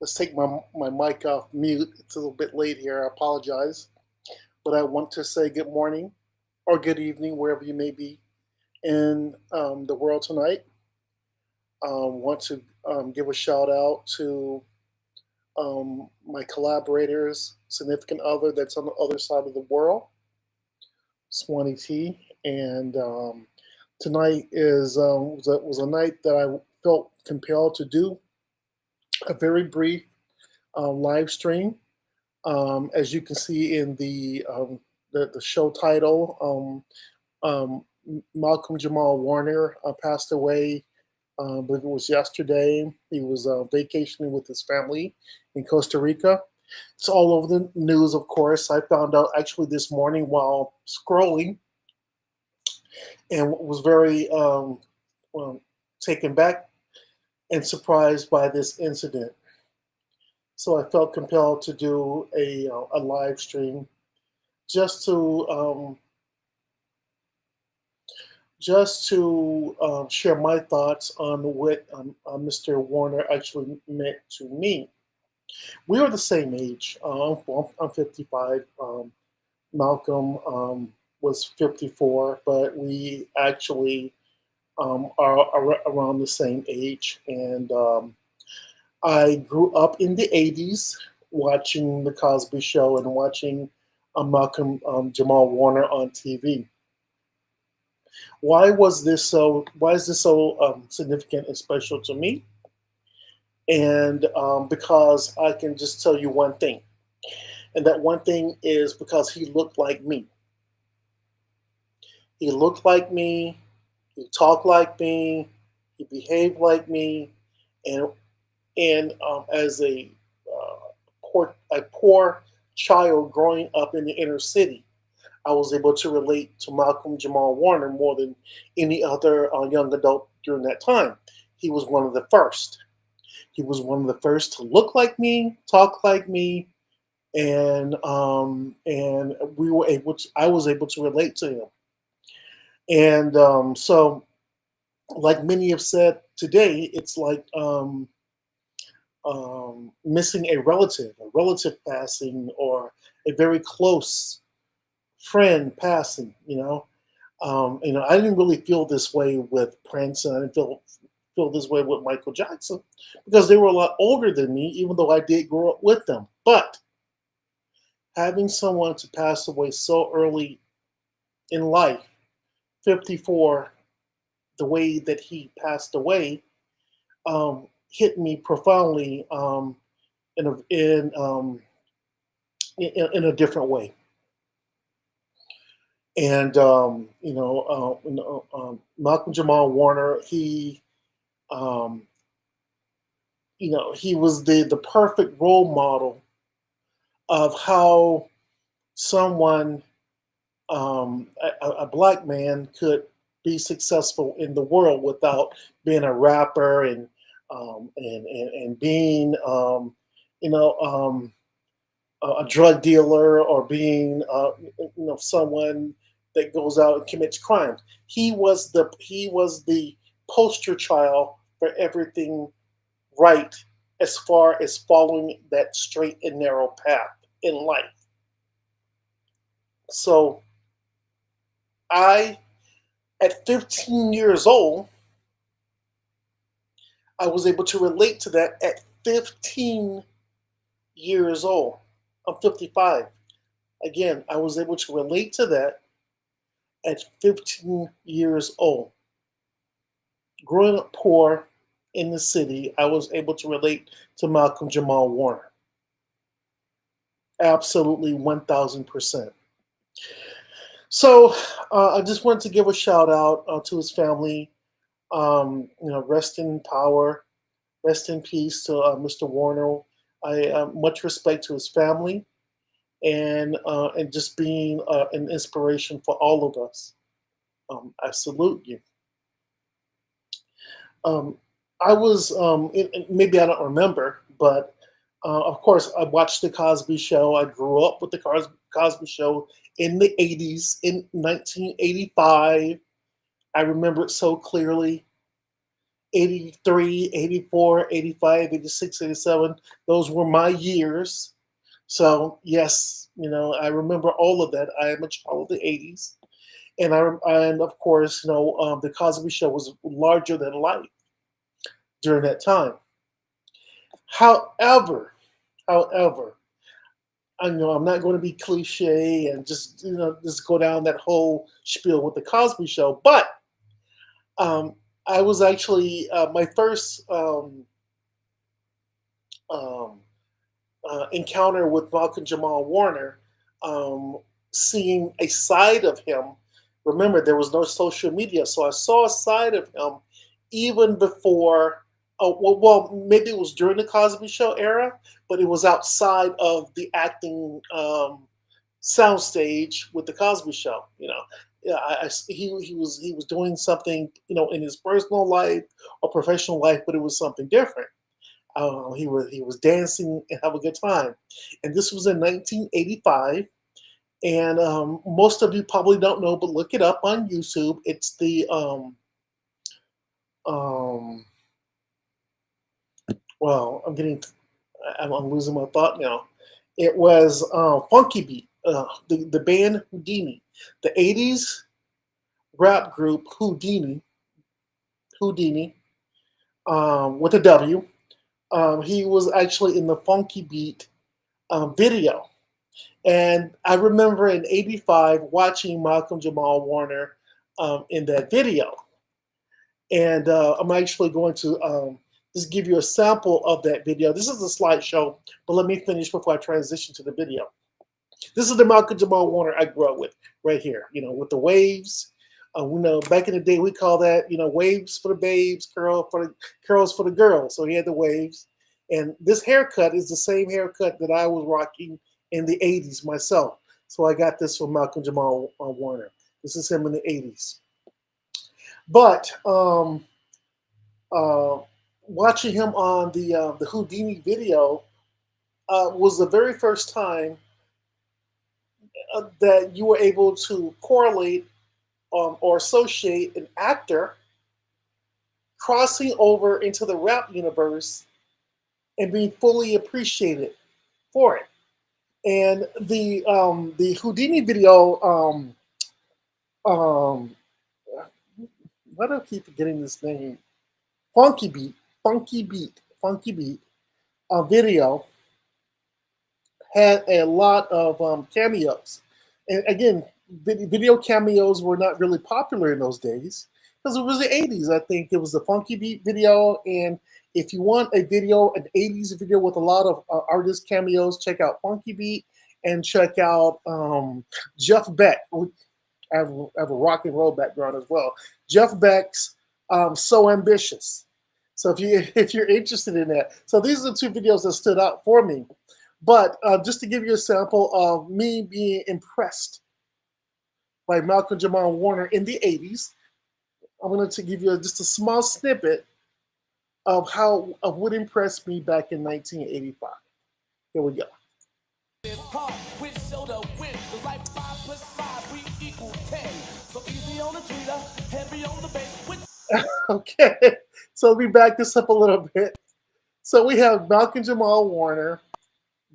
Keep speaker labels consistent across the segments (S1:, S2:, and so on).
S1: Let's take my mic off mute. It's a little bit late here. I apologize. But I want to say good morning or good evening, wherever you may be in the world tonight. Want to give a shout out to my collaborators, significant other that's on the other side of the world, Swanny. And tonight was a night that I felt compelled to do a very brief live stream. As you can see in the show title, Malcolm-Jamal Warner passed away. I believe it was yesterday. He was vacationing with his family in Costa Rica. It's all over the news, of course. I found out actually this morning while scrolling and was very well, taken back and surprised by this incident. So I felt compelled to do a live stream just to share my thoughts on what Mr. Warner actually meant to me. We are the same age. I'm 55. Malcolm was 54, but we actually are around the same age. And I grew up in the 80s watching The Cosby Show and watching Malcolm Jamal Warner on TV. Why is this so significant and special to me? And because I can just tell you one thing, and that one thing is because he looked like me. He looked like me. He talked like me. He behaved like me. And as a poor child growing up in the inner city, I was able to relate to Malcolm Jamal Warner more than any other young adult during that time. He was one of the first. He was one of the first to look like me, talk like me, and we were able to. I was able to relate to him, and like many have said today, it's like missing a relative passing, or a very close friend passing. I didn't really feel this way with Prince, and I didn't feel this way with Michael Jackson because they were a lot older than me, even though I did grow up with them. But having someone to pass away so early in life, 54, the way that he passed away, hit me profoundly in a in a different way. And Malcolm Jamal Warner, um, he was the perfect role model of how someone, a black man, could be successful in the world without being a rapper and being you know a drug dealer, or being someone that goes out and commits crimes. He was the poster child for everything right, as far as following that straight and narrow path in life. So I, at 15 years old, I was able to relate to that at 15 years old. I'm 55. Again, I was able to relate to that at 15 years old. Growing up poor in the city, I was able to relate to Malcolm Jamal Warner. Absolutely 1000%. So I just wanted to give a shout out to his family. Rest in power, rest in peace to Mr. Warner. I much respect to his family, and just being an inspiration for all of us. I salute you. Um, I was maybe I don't remember, but of course I watched the Cosby Show. I grew up with the Cosby Show in the '80s, in 1985. I remember it so clearly. 83, 84, 85, 86, 87. Those were my years. So yes, I remember all of that. I am a child of the 80s. And of course, the Cosby Show was larger than life during that time. However, I know I'm not going to be cliche and just go down that whole spiel with the Cosby Show, but um, I was actually my first um, encounter with Malcolm-Jamal Warner, um, seeing a side of him. Remember, there was no social media, so I saw a side of him even before. Maybe it was during the Cosby Show era, but it was outside of the acting soundstage with the Cosby Show. Yeah, he was doing something in his personal life or professional life, but it was something different. He was dancing and have a good time, and this was in 1985. And most of you probably don't know, but look it up on YouTube. It's the um, well, I'm losing my thought now. It was Funky Beat, the band Houdini, the '80s rap group Houdini, with a W. He was actually in the Funky Beat video. And I remember in '85 watching Malcolm-Jamal Warner in that video. And I'm actually going to just give you a sample of that video. This is a slideshow, but let me finish before I transition to the video. This is the Malcolm-Jamal Warner I grew up with right here, with the waves. Back in the day, we call that, waves for the babes, curls for the girls. So he had the waves. And this haircut is the same haircut that I was rocking in the 80s myself. So I got this from Malcolm-Jamal Warner. This is him in the 80s. But uh, watching him on the Houdini video was the very first time that you were able to correlate or associate an actor crossing over into the rap universe and being fully appreciated for it. And the Houdini video, why do I keep forgetting this name? Funky Beat, Funky Beat video had a lot of cameos. And again, video cameos were not really popular in those days because it was the 80s. I think it was the Funky Beat video. And if you want a video, an 80s video with a lot of artist cameos, check out Funky Beat and check out Jeff Beck. I have a rock and roll background as well. Jeff Beck's So Ambitious. So if you're interested in that. So these are the two videos that stood out for me. But just to give you a sample of me being impressed by Malcolm-Jamal Warner in the 80s, I'm going to give you just a small snippet of what impressed me back in 1985. Here we go. Okay, so let me back this up a little bit. So we have Malcolm-Jamal Warner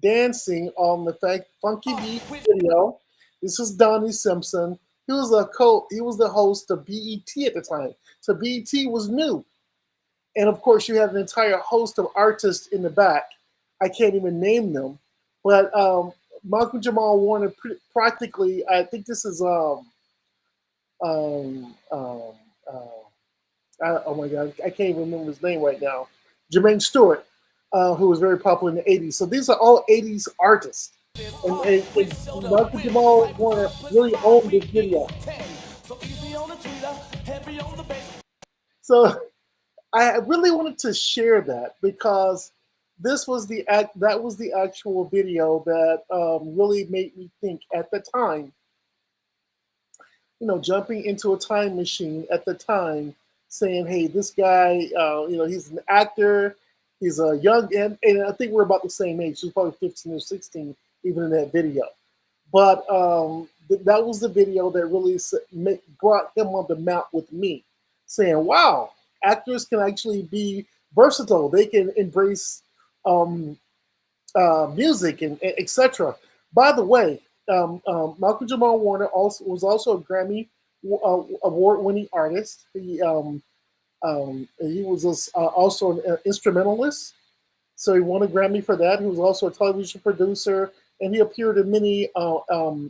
S1: dancing on the Funky Beat video. This is Donnie Simpson. He was the host of BET at the time. So BET was new. And of course you have an entire host of artists in the back. I can't even name them. But Malcolm-Jamal Warner practically, I think this is oh my God, I can't even remember his name right now. Jermaine Stewart, who was very popular in the 80s. So these are all 80s artists. And Malcolm-Jamal Warner really owned this video. So I really wanted to share that because that was the actual video that really made me think at the time. Jumping into a time machine at the time, saying, "Hey, this guy, he's an actor. He's a young, and I think we're about the same age. He's probably 15 or 16, even in that video." But that was the video that really brought him on the map with me, saying, "Wow, actors can actually be versatile. They can embrace um, music and etc. By the way, Malcolm-Jamal Warner also was also a Grammy award-winning artist. He was also an instrumentalist, so he won a Grammy for that. He was also a television producer, and he appeared in many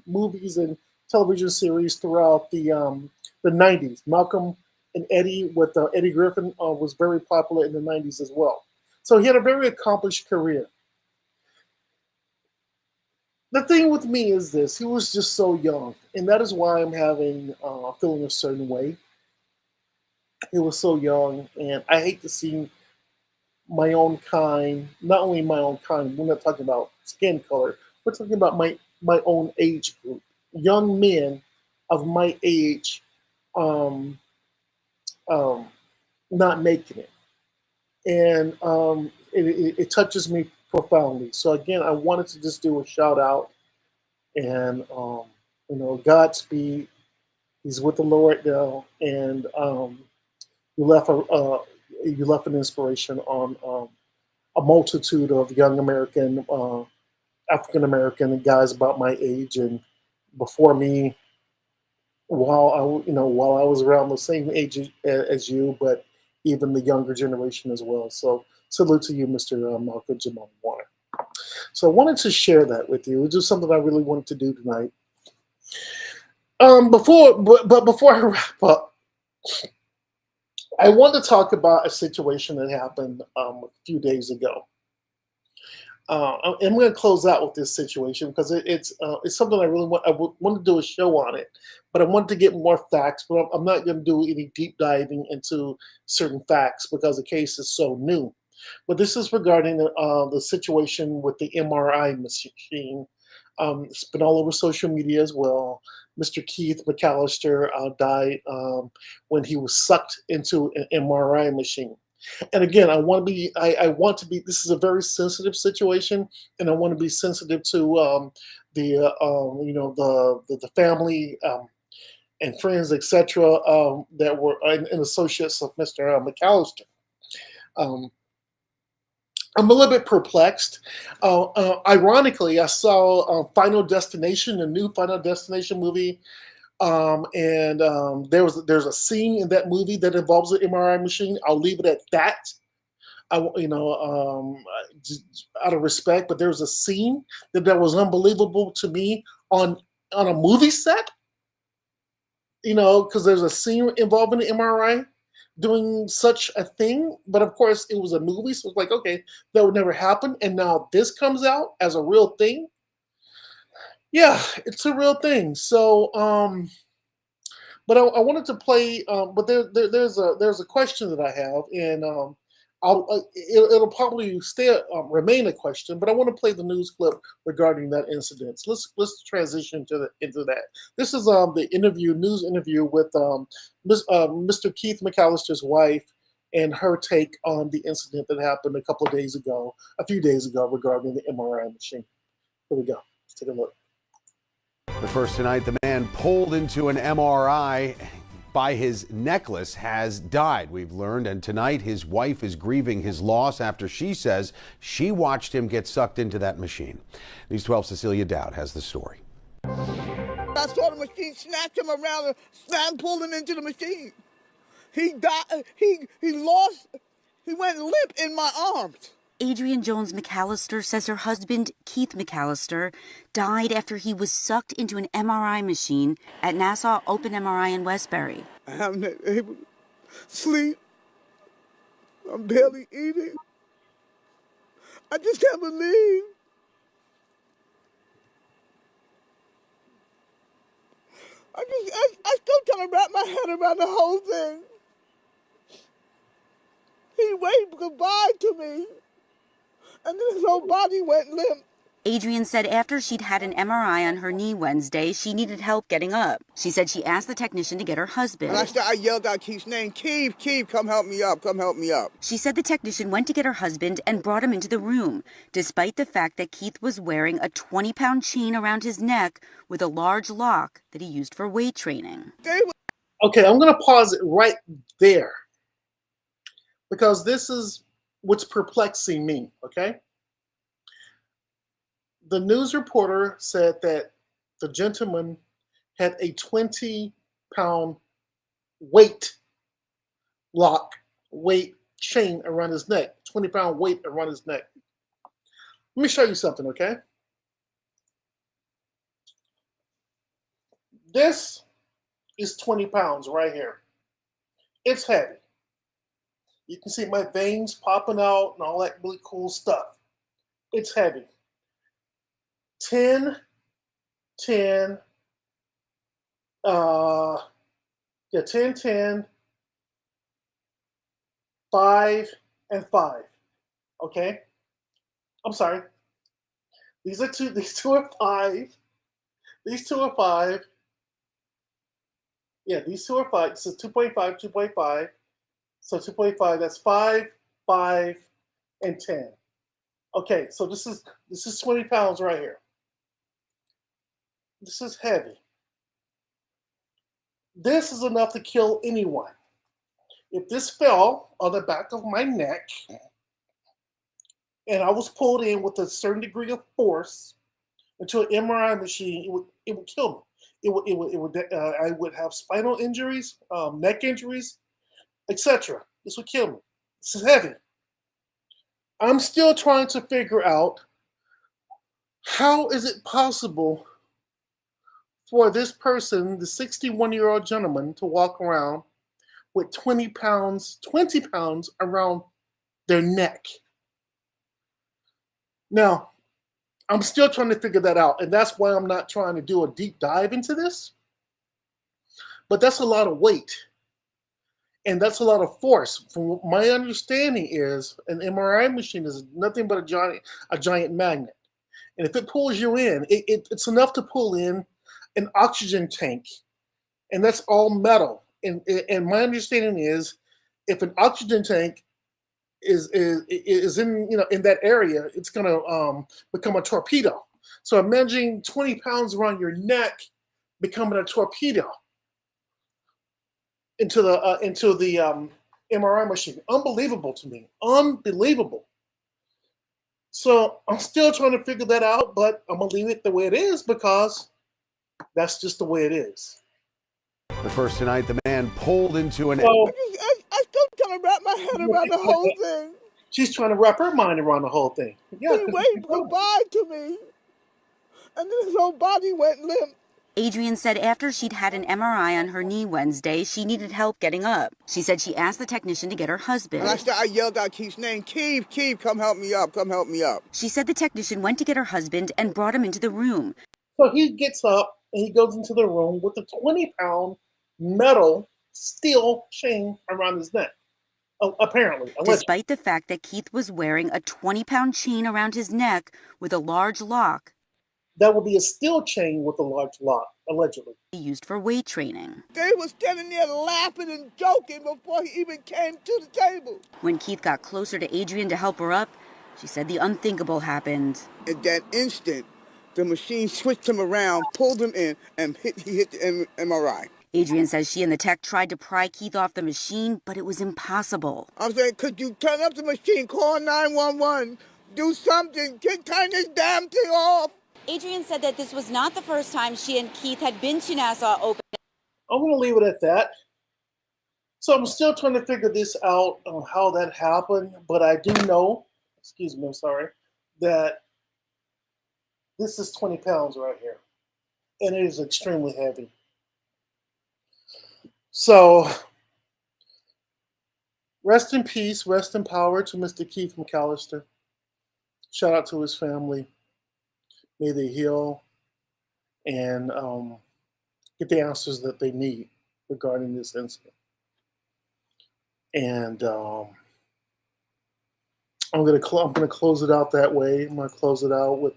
S1: movies and television series throughout the '90s. Malcolm and Eddie with Eddie Griffin was very popular in the '90s as well. So he had a very accomplished career. The thing with me is this: he was just so young, and that is why I'm having feeling a certain way. He was so young, and I hate to see my own kind, not only my own kind, we're not talking about skin color, we're talking about my own age group. Young men of my age um, um, not making it. And it touches me profoundly. So, again, I wanted to just do a shout out and, Godspeed. He's with the Lord now. And you left you left an inspiration on a multitude of young American, African American guys about my age and before me, while I was around the same age as you, but even the younger generation as well. So salute to you, Mr. Malcolm-Jamal Warner. So I wanted to share that with you. It was just something I really wanted to do tonight. Before I wrap up, I want to talk about a situation that happened a few days ago. I'm going to close out with this situation because it's something I really want. Want to do a show on it, but I want to get more facts. But I'm not going to do any deep diving into certain facts because the case is so new. But this is regarding the situation with the MRI machine. It's been all over social media as well. Mr. Keith McAllister died when he was sucked into an MRI machine. And again, I want to be. This is a very sensitive situation, and I want to be sensitive to the family and friends, etc. That were and associates of Mr. McAllister. Um, I'm a little bit perplexed. Ironically, I saw Final Destination, a new Final Destination movie, and there's a scene in that movie that involves an MRI machine. I'll leave it at that. Just out of respect, but there was a scene that was unbelievable to me on a movie set. Because there's a scene involving an MRI doing such a thing, but of course it was a movie, so it's like, okay, that would never happen, and now this comes out as a real thing. Yeah, it's a real thing. So, but I wanted to play, but there's a question that I have, and it'll probably remain a question, but I want to play the news clip regarding that incident. So let's transition into that. This is the news interview with Mr. Keith McAllister's wife and her take on the incident that happened a few days ago regarding the MRI machine. Here we go. Let's take a look.
S2: But first tonight, the man pulled into an MRI by his necklace has died, we've learned, and tonight his wife is grieving his loss after she says she watched him get sucked into that machine. News 12's Cecilia Dowd has the story.
S3: I saw the machine snatch him around and pulled him into the machine. He died. He went limp in my arms.
S4: Adrienne Jones McAllister says her husband, Keith McAllister, died after he was sucked into an MRI machine at Nassau Open MRI in Westbury.
S3: I haven't been able to sleep. I'm barely eating. I just can't believe. I still trying to wrap my head around the whole thing. He waved goodbye to me, and then his whole body went limp.
S4: Adrienne said after she'd had an MRI on her knee Wednesday, she needed help getting up. She said she asked the technician to get her husband.
S3: And I yelled out Keith's name, Keith, come help me up, come help me up.
S4: She said the technician went to get her husband and brought him into the room, despite the fact that Keith was wearing a 20-pound chain around his neck with a large lock that he used for weight training.
S1: Okay, I'm going to pause it right there. because this is what's perplexing me, okay? The news reporter said that the gentleman had a 20-pound weight lock, weight chain around his neck, 20-pound weight around his neck. Let me show you something, okay? This is 20 pounds right here. It's heavy. You can see my veins popping out and all that really cool stuff. It's heavy. 10, 10, 10, 10, 5, and 5. Okay? I'm sorry. These two are 5. These two are 5. Yeah, these two are 5. So 2.5, 2.5. So 2.5, that's 5, 5, and 10. Okay, so this is 20 pounds right here. This is heavy. This is enough to kill anyone. If this fell on the back of my neck and I was pulled in with a certain degree of force into an MRI machine, it would kill me. I would have spinal injuries, neck injuries, etc. This would kill me. This is heavy. I'm still trying to figure out how is it possible for this person, the 61-year-old gentleman, to walk around with 20 pounds around their neck. Now, I'm still trying to figure that out, and that's why I'm not trying to do a deep dive into this. But that's a lot of weight, and that's a lot of force. From my understanding is an MRI machine is nothing but a giant magnet. And if it pulls you in, it's enough to pull in an oxygen tank, and that's all metal. And my understanding is, if an oxygen tank is in in that area, it's gonna become a torpedo. So imagine 20 pounds around your neck becoming a torpedo into the MRI machine. Unbelievable to me. Unbelievable. So I'm still trying to figure that out, but I'm gonna leave it the way it is because that's just the way it is.
S2: But first tonight, the man pulled into an.
S1: So
S3: I still trying to wrap my head around the whole thing.
S1: she's trying to wrap her mind around the whole thing. Yeah,
S3: He waved goodbye to me, and then his whole body went limp.
S4: Adrian said after she'd had an MRI on her knee Wednesday, she needed help getting up. She said she asked the technician to get her husband.
S3: And I yelled out Keith's name, Keith, come help me up, come help me up.
S4: She said the technician went to get her husband and brought him into the room.
S1: So he gets up and he goes into the room with a 20-pound metal steel chain around his neck. Apparently, allegedly.
S4: Despite the fact that Keith was wearing a 20-pound chain around his neck with a large lock.
S1: That would be a steel chain with a large lock, allegedly.
S4: He used for weight training.
S3: They were standing there laughing and joking before he even came to the table.
S4: When Keith got closer to Adrian to help her up, she said the unthinkable happened.
S3: At that instant, the machine switched him around, pulled him in, and he hit the MRI.
S4: Adrian says she and the tech tried to pry Keith off the machine, but it was impossible.
S3: I'm saying, could you turn up the machine, call 911, do something, turn this damn thing off?
S4: Adrian said that this was not the first time she and Keith had been to Nassau Open.
S1: I'm going to leave it at that. So I'm still trying to figure this out on how that happened, but I do know, that this is 20 pounds right here, and it is extremely heavy. So rest in peace, rest in power to Mr. Keith McAllister. Shout out to his family. May they heal and get the answers that they need regarding this incident. And I'm gonna close it out that way. I'm gonna close it out with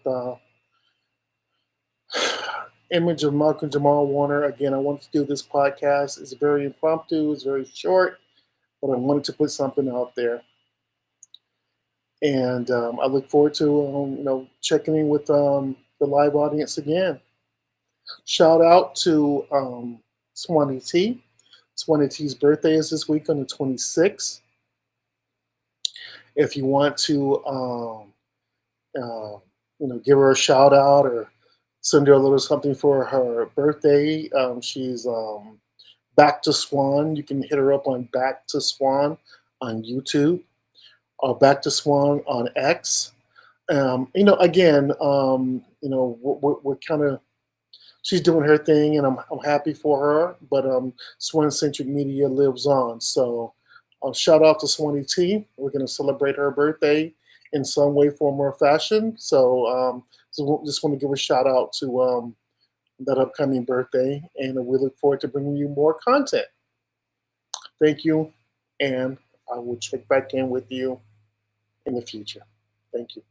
S1: image of Malcolm-Jamal Warner. Again, I wanted to do this podcast. It's very impromptu. It's very short, but I wanted to put something out there. And I look forward to checking in with the live audience again. Shout out to Swanny T. Swanny T's birthday is this week on the 26th. If you want to, give her a shout out or send her a little something for her birthday, she's Back to Swan. You can hit her up on Back to Swan on YouTube or Back to Swan on X. Again, we're kind of she's doing her thing, and I'm happy for her. But Swancentric Media lives on. So shout out to Swanee T. We're going to celebrate her birthday in some way, form, or fashion. So just want to give a shout out to that upcoming birthday, and we look forward to bringing you more content. Thank you, and I will check back in with you in the future. Thank you.